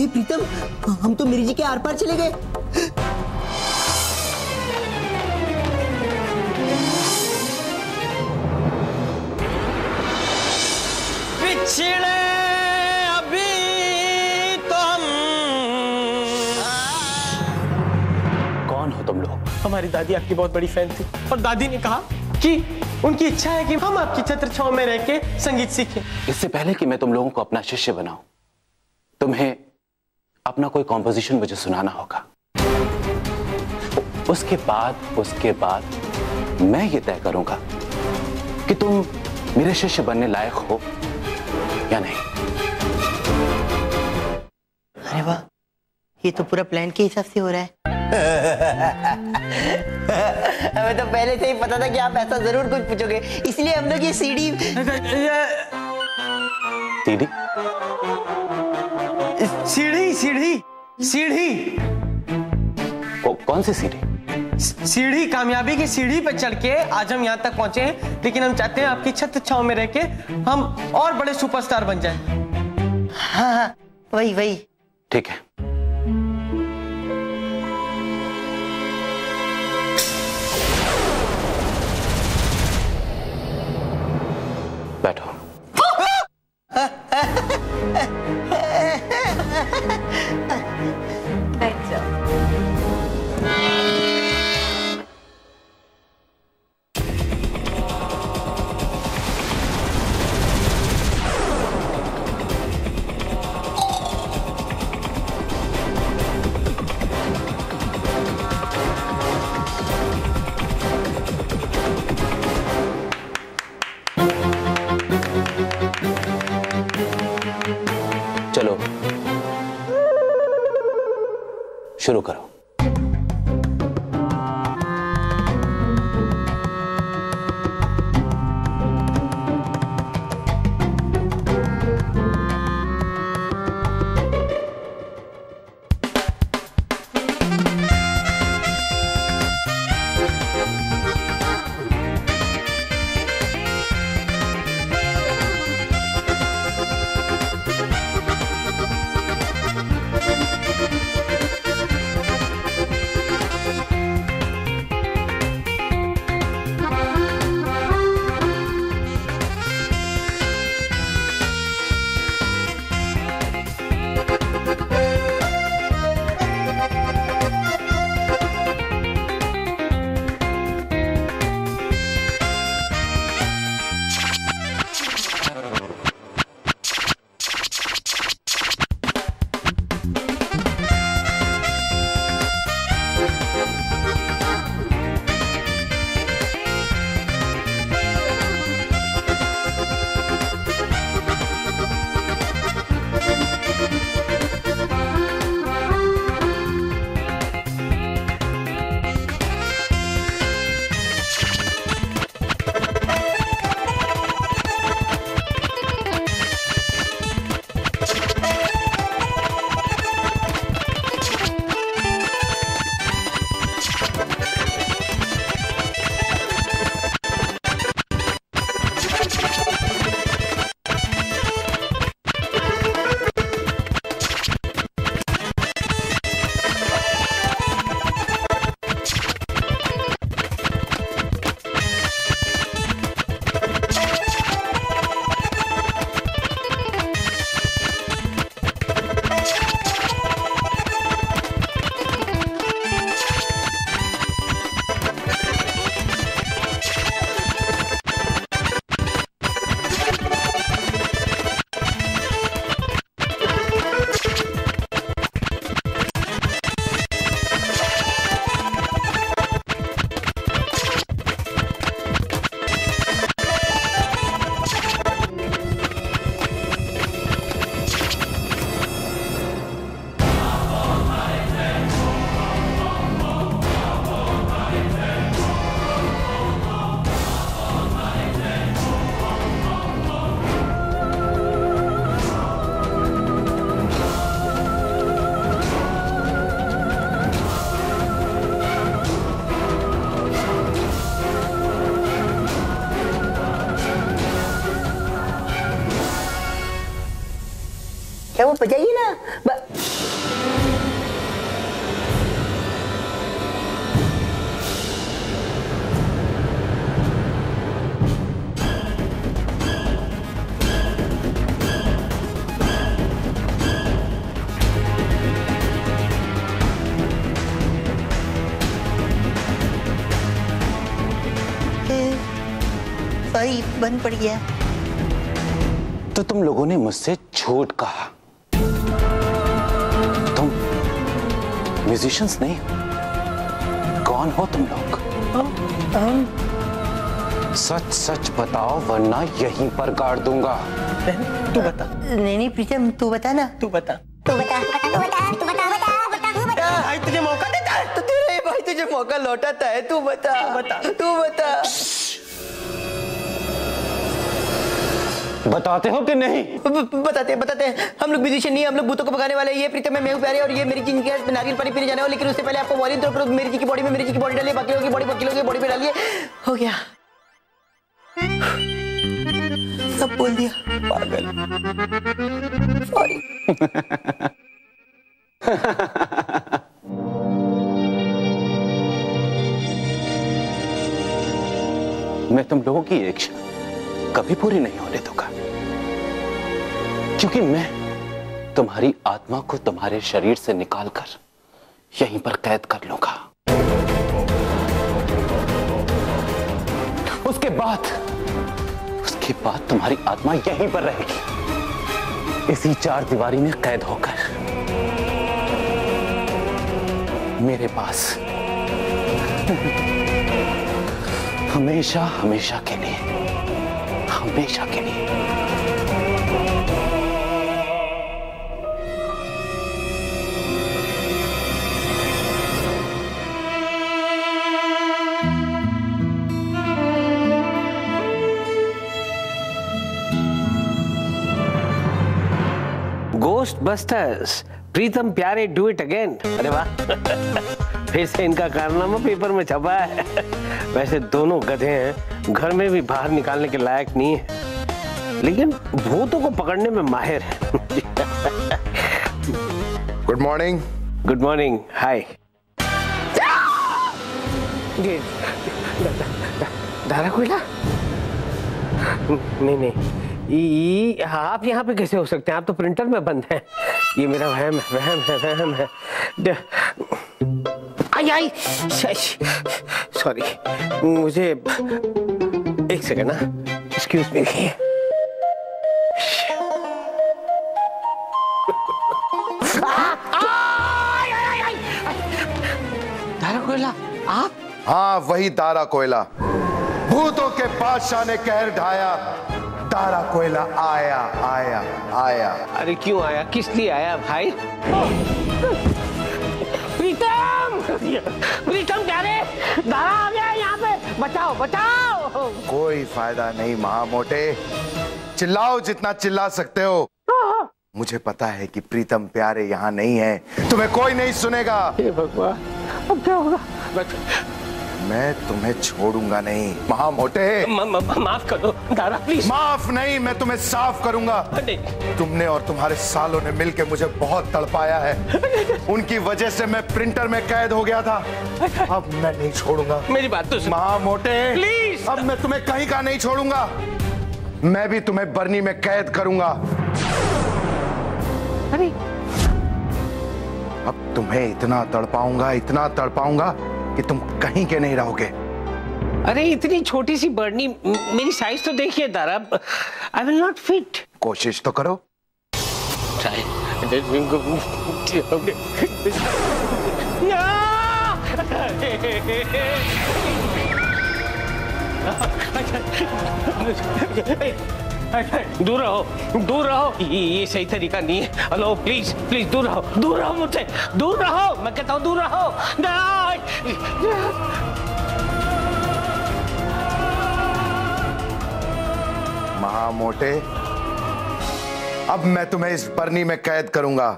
प्रीतम, हम तो मेरी जी के आर पार चले गए। पिछड़े अभी तो हम। कौन हो तुम लोग? हमारी दादी आपकी बहुत बड़ी फैन थी और दादी ने कहा कि उनकी इच्छा है कि हम आपकी छत्र छांव में रह के संगीत सीखें। इससे पहले कि मैं तुम लोगों को अपना शिष्य बनाऊं, तुम्हें अपना कोई कॉम्पोजिशन मुझे सुनाना होगा। उसके बाद मैं ये तय करूंगा कि तुम मेरे शिष्य बनने लायक हो या नहीं। अरे वाह, ये तो पूरा प्लान के हिसाब से हो रहा है। हमें तो पहले से ही पता था कि आप ऐसा जरूर कुछ पूछोगे, इसलिए हम लोग ये सीडी सीढ़ी कौन सी सीढ़ी? सीढ़ी, कामयाबी की सीढ़ी पर चढ़ के आज हम यहाँ तक पहुंचे हैं, लेकिन हम चाहते हैं आपकी छत्र छांव में रह के हम और बड़े सुपरस्टार बन जाएं। हाँ, वही। ठीक है। बैठो। बैठ जाओ। चलो शुरू करो। बजाइए ना। भाई बंद पड़ गया। तो तुम लोगों ने मुझसे झूठ कहा। तुम म्यूजिशियंस नहीं, कौन हो तुम लोग? सच सच बताओ वरना यहीं पर गाड़ दूंगा। तू बता। नहीं प्रीतम तू बता ना। तू बता। भाई तुझे मौका देता है तो तेरे भाई तुझे मौका लौटाता है। तू बता। तू बता। बताते हो कि नहीं? बताते हैं। हम लोग म्यूजिशियन नहीं, हम लोग भूतों को भगाने वाले हैं। ये प्रीतम है, मैं प्यारे और ये मेरी जिंदगी का नारियल पानी पीने जाने वाला। लेकिन उससे पहले आपको वॉल्यूम तो मेरी जी की बॉडी में मेरी जी की बॉडी डालिए, बाकी लोगों की बॉडी बाकी लोगों की बॉडी में डालिए। हो गया, सब बोल दिया। पागल। सॉरी। मैं तुम लोगों की इच्छा कभी पूरी नहीं होने दूंगा, क्योंकि मैं तुम्हारी आत्मा को तुम्हारे शरीर से निकालकर यहीं पर कैद कर लूंगा। उसके बाद तुम्हारी आत्मा यहीं पर रहेगी, इसी चार दीवारी में कैद होकर मेरे पास हमेशा हमेशा के लिए, हमेशा के लिए। गोस्ट बस्टर्स, प्रीतम प्यारे डू इट अगेन। अरे वाह, फिर से इनका कारनामा पेपर में छपा है। वैसे दोनों गधे हैं, घर में भी बाहर निकालने के लायक नहीं है, लेकिन भूतों को पकड़ने में माहिर है। Good morning. Good morning. Hi. धारा कोयला? नहीं, आप यहाँ पे कैसे हो सकते हैं? आप तो प्रिंटर में बंद हैं। ये मेरा वहम है। आई सॉरी, मुझे एक सेकंड ना, एक्सक्यूज मी। दारा कोयला आप? हाँ वही दारा कोयला। भूतों के बादशाह ने कहर ढाया, दारा कोयला आया आया आया। अरे क्यों आया, किस लिए आया भाई? प्रीतम क्या रे, दारा आ गया यहाँ पे, बचाओ। कोई फायदा नहीं महामोटे, चिल्लाओ जितना चिल्ला सकते हो। मुझे पता है कि प्रीतम प्यारे यहाँ नहीं है, तुम्हें कोई नहीं सुनेगा। हे भगवान, अब क्या होगा? मैं तुम्हें छोड़ूंगा नहीं महामोटे। माफ कर दो दारा प्लीज। माफ नहीं, मैं तुम्हें साफ करूंगा। तुमने और तुम्हारे सालों ने मिलकर मुझे बहुत तड़पाया है। उनकी वजह से मैं प्रिंटर में कैद हो गया था। अब मैं नहीं छोड़ूंगा। मेरी बात तो सुन महामोटे प्लीज। अब मैं तुम्हें कहीं का नहीं छोड़ूंगा। मैं भी तुम्हें बरनी में कैद करूंगा। अरे अब तुम्हें इतना तड़पाऊंगा कि तुम कहीं के नहीं रहोगे। अरे इतनी छोटी सी बर्नी, मेरी साइज तो देखिए Dara. I will not fit. कोशिश तो करो। ट्राई। दूर रहो, ये सही तरीका नहीं है। हेलो प्लीज दूर रहो मुझसे, दूर रहो, मैं कहता हूँ दूर रहो। महामोटे अब मैं तुम्हें इस बरनी में कैद करूंगा।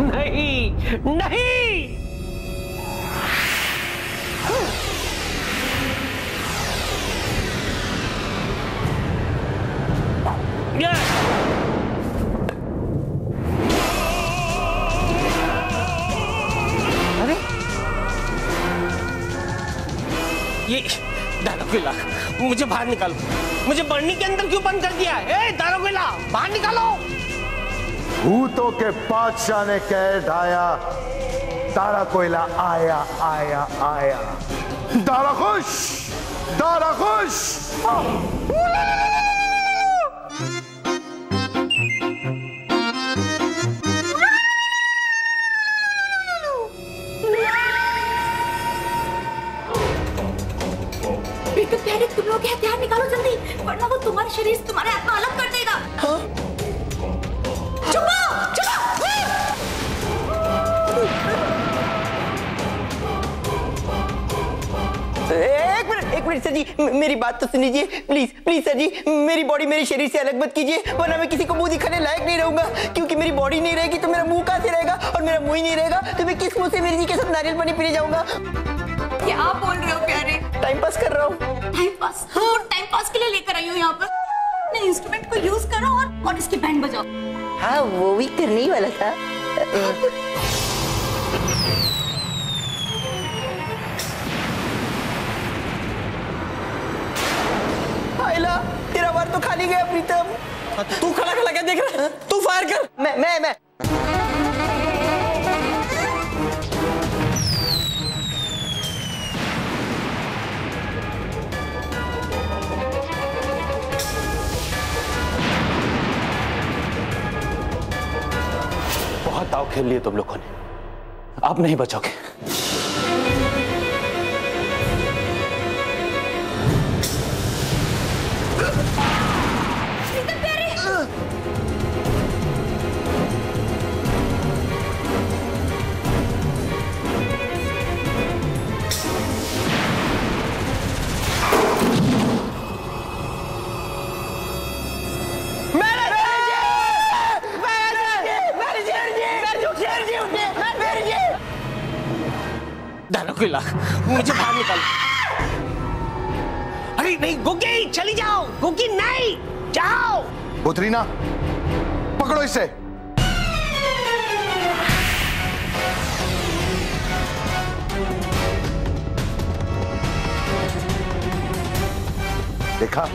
नहीं ये दारोगेला, मुझे बाहर निकालो। मुझे बर्नी के अंदर क्यों बंद कर दिया? ए दारोगेला, बाहर निकालो। भूतों के बादशाह ने कह ढाया, दाराकोइला आया आया आया। दाराखुश, दाराखुश। प्रीतम प्यारे, तुम लोग हथियार निकालो जल्दी, वरना वो तुम्हारे शरीर से तुम्हारे आत्मा अलग कर देगा। हाँ? चुप, चुप। एक मिनट सर जी, मेरी बात तो सुनिए प्लीज प्लीज सर जी। मेरी बॉडी मेरे शरीर से अलग मत कीजिए, वरना मैं किसी को मुंह दिखाने लायक नहीं रहूंगा। क्योंकि मेरी बॉडी नहीं रहेगी तो मेरा मुंह कहां से रहेगा, और मेरा मुंह ही नहीं रहेगा तो मैं किस मुंह से मेरी जी के साथ नारियल पानी पीने जाऊंगा? क्या आप बोल रहे हो प्यारे? टाइम पास कर रहा हूँ। Time pass? हाँ, टाइम पास के लिए लेकर आई हूँ यहाँ पर। अपने इंस्ट्रूमेंट को यूज करो और इसकी बैंड बजाओ। हाँ, वो भी करने ही वाला था। आइला, तेरा बार तो खाली गया प्रीतम। तू खड़ा खड़ा क्या देख रहा है? तू फायर कर। मैं बहुत दाव खेल लिए तुम लोगों ने, अब नहीं बचोगे। दारोगेला, मुझे बाहर निकालो। अरे नहीं गुग्गी, चली जाओ। गुग्गी नहीं, जाओ। बुतरीना, पकड़ो इसे। देखा,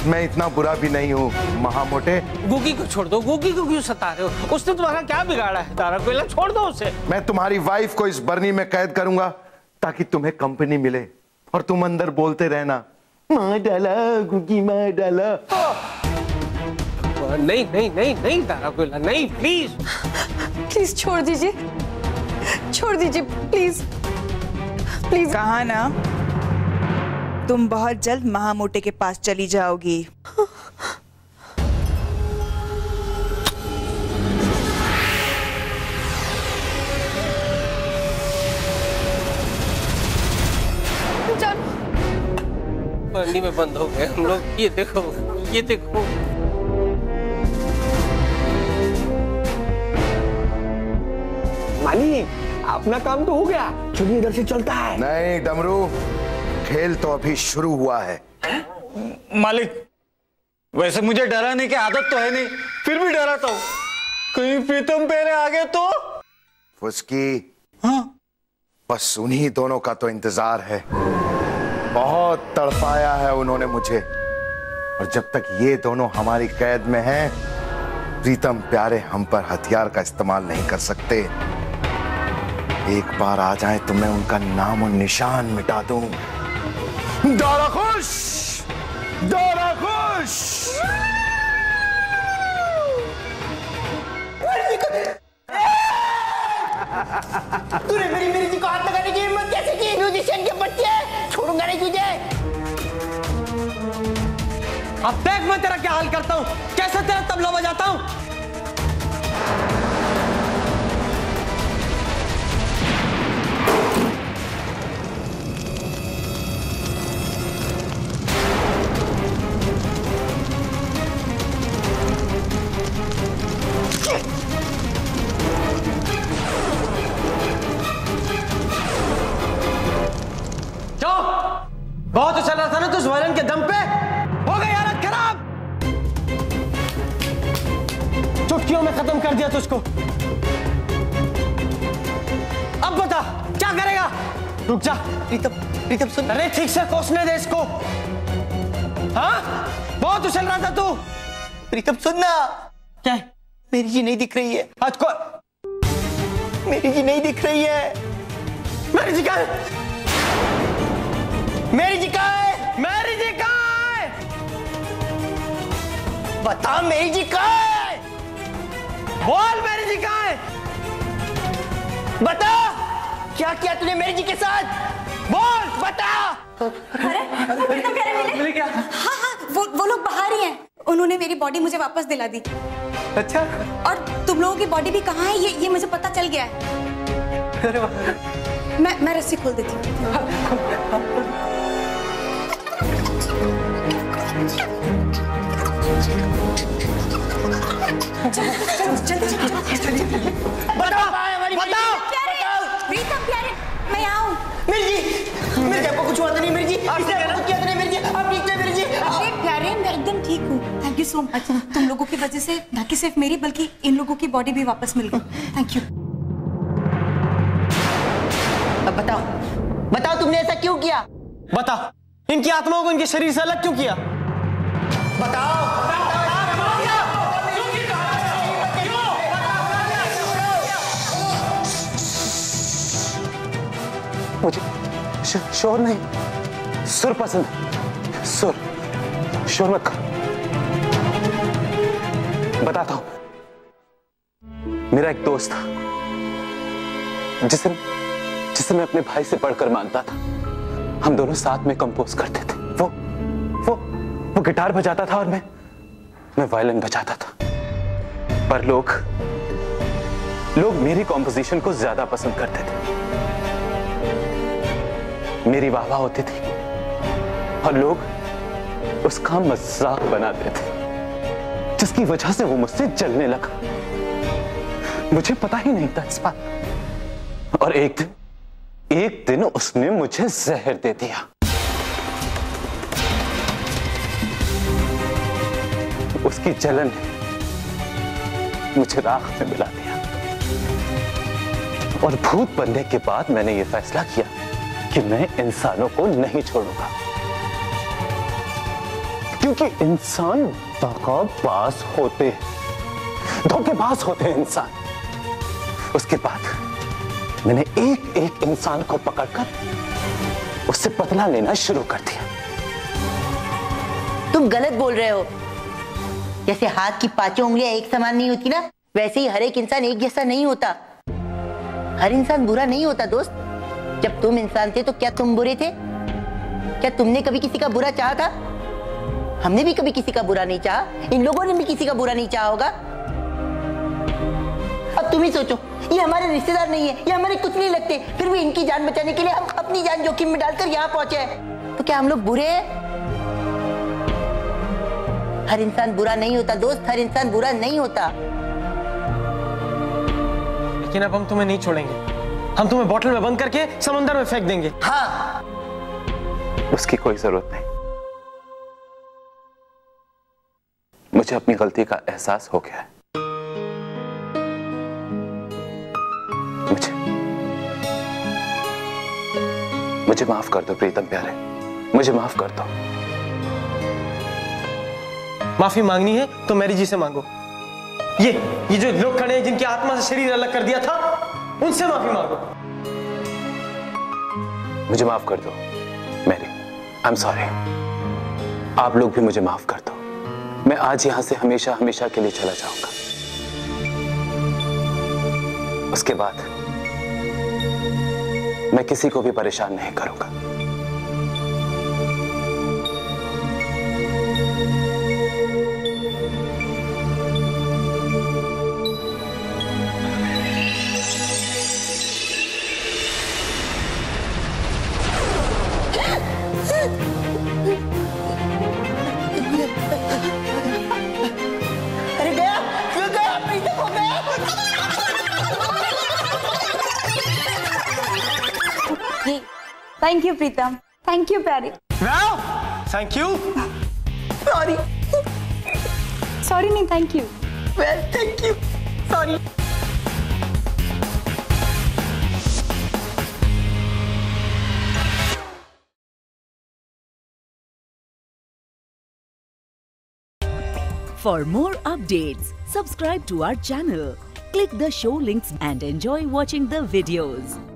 मैं इतना बुरा भी नहीं हूँ महामोटे। गुग्गी को छोड़ दो। गुग्गी को क्यों सता रहे हो? उसने तुम्हारा क्या बिगाड़ा है? दारोगेला, छोड़ दो उसे। मैं तुम्हारी वाइफ को इस बरनी में कैद करूंगा ताकि तुम्हें कंपनी मिले और तुम अंदर बोलते रहना, मार डाला गुग्गी, मार डाला। नहीं नहीं नहीं नहीं दारोगेला, नहीं, प्लीज प्लीज छोड़ दीजिए, छोड़ दीजिए प्लीज प्लीज। कहा ना, तुम बहुत जल्द महामोटे के पास चली जाओगी। बर्नी में बंद हो गए हम लोग। ये देखो, ये देखो। मालिक, अपना काम तो हो गया, चलिए इधर से चलता है। नहीं डमरू, खेल तो अभी शुरू हुआ है। मालिक, वैसे मुझे डराने की आदत तो है नहीं, फिर भी डराता हूँ। कहीं प्रीतम पेरे आगे तो। फुसकी, हाँ? बस उन्हीं दोनों का तो इंतजार है। बहुत तड़पाया है उन्होंने मुझे, और जब तक ये दोनों हमारी कैद में हैं, प्रीतम प्यारे हम पर हथियार का इस्तेमाल नहीं कर सकते। एक बार आ जाए तो मैं उनका नाम और निशान मिटा दूं। दाराखुश, दाराखुश। तूने मेरी जी को हाथ लगाने की हिम्मत कैसे की? म्यूजिशियन के बच्चे, छोड़ूंगा नहीं तुझे। अब देख मैं तेरा क्या हाल करता हूँ, कैसे तेरा तबला बजाता हूँ। बहुत चल रहा था ना तू वायरन के दम पे, हो गई हालत खराब। चुटकियों में खत्म कर दिया तुझको। अब बता क्या करेगा? रुक जा। प्रीतम सुन। अरे ठीक से कोसने दे इसको। हाँ बहुत उछल रहा था तू। प्रीतम सुन ना। क्या है? मेरी जी नहीं दिख रही है। आज को मेरी जी नहीं दिख रही है। मेरी जी कहाँ है? मेरी जी कहाँ है? मेरी जी कहाँ है? बता मेरी जी कहाँ है? बोल मेरी जी कहाँ है? बता क्या किया तूने मेरी जी के साथ? बोल बता। अरे प्रीतम प्यारे मिले क्या? हाँ वो लोग बाहर ही हैं। उन्होंने मेरी बॉडी मुझे वापस दिला दी। अच्छा। और तुम लोगों की बॉडी भी कहाँ है ये मुझे पता चल गया है। अरे मैं रस्सी खोल देती हूँ। प्रीतम प्यारे मैं आऊँ। मेरी जी मेरे आपको कुछ हुआ तो नहीं मेरी जी? आपने किया तो नहीं मेरी जी? आप ठीक है मेरी जी? अरे प्यारे मैं एकदम ठीक हूँ। Thank you so much. तुम लोगों की वजह से न कि सिर्फ मेरी बल्कि इन लोगों की बॉडी भी वापस मिल गई। Thank you. अब बताओ तुमने ऐसा क्यों किया? बता इनकी आत्माओं को इनके शरीर से अलग क्यों किया? बताओ। मुझे शोर नहीं, सुर पसंद है। शोर मत कर। बताता हूं। मेरा एक दोस्त था जिसे मैं अपने भाई से पढ़कर मानता था। हम दोनों साथ में कंपोज करते थे। वो गिटार बजाता था और मैं वायलिन बजाता था। पर लोग मेरी कॉम्पोजिशन को ज्यादा पसंद करते थे। मेरी वाहवाह होती थी और लोग उसका मजाक बनाते थे, जिसकी वजह से वो मुझसे जलने लगा। मुझे पता ही नहीं था इस बात। और एक दिन उसने मुझे जहर दे दिया। उसकी जलन ने मुझे राख में मिला दिया। और भूत बनने के बाद मैंने यह फैसला किया कि मैं इंसानों को नहीं छोड़ूंगा, क्योंकि इंसान धोखेबाज होते हैं इंसान। उसके बाद मैंने एक इंसान को पकड़कर उससे बदला लेना शुरू कर दिया। तुम गलत बोल रहे हो। जैसे हाथ की पांचों उंगलियां एक समान नहीं होती ना, वैसे ही हर एक इंसान एक जैसा नहीं होता। हर इंसान बुरा नहीं होता दोस्त। जब तुम इंसान थे तो क्या तुम बुरे थे? क्या तुमने कभी किसी का बुरा चाहा था? हमने भी कभी किसी का बुरा नहीं चाहा। इन लोगों ने भी किसी का बुरा नहीं चाहा होगा। अब तुम ही सोचो, ये हमारे रिश्तेदार नहीं है, ये हमारे कुछ नहीं लगते, फिर भी इनकी जान बचाने के लिए हम अपनी जान जोखिम में डालकर यहाँ पहुंचे हैं। तो क्या हम लोग बुरे हैं? हर इंसान बुरा नहीं होता दोस्त, हर इंसान बुरा नहीं होता। लेकिन अब हम तुम्हें नहीं छोड़ेंगे। हम तुम्हें बोतल में बंद करके समंदर में फेंक देंगे। हाँ। उसकी कोई जरूरत नहीं। मुझे अपनी गलती का एहसास हो गया है। मुझे माफ कर दो प्रीतम प्यारे, मुझे माफ कर दो। माफी मांगनी है तो मैरी जी से मांगो। ये जो लोग खड़े हैं जिनकी आत्मा से शरीर अलग कर दिया था, उनसे माफी मांगो। मुझे माफ कर दो मैरी, आई एम सॉरी। आप लोग भी मुझे माफ कर दो। मैं आज यहां से हमेशा हमेशा के लिए चला जाऊंगा। उसके बाद मैं किसी को भी परेशान नहीं करूंगा। अरे गया प्रीतम हो गया। Thank you Pritam, thank you प्यारी। Thank you. सॉरी। सॉरी नहीं, thank you. Thank you. Sorry. For more updates, subscribe to our channel, click the show links and enjoy watching the videos.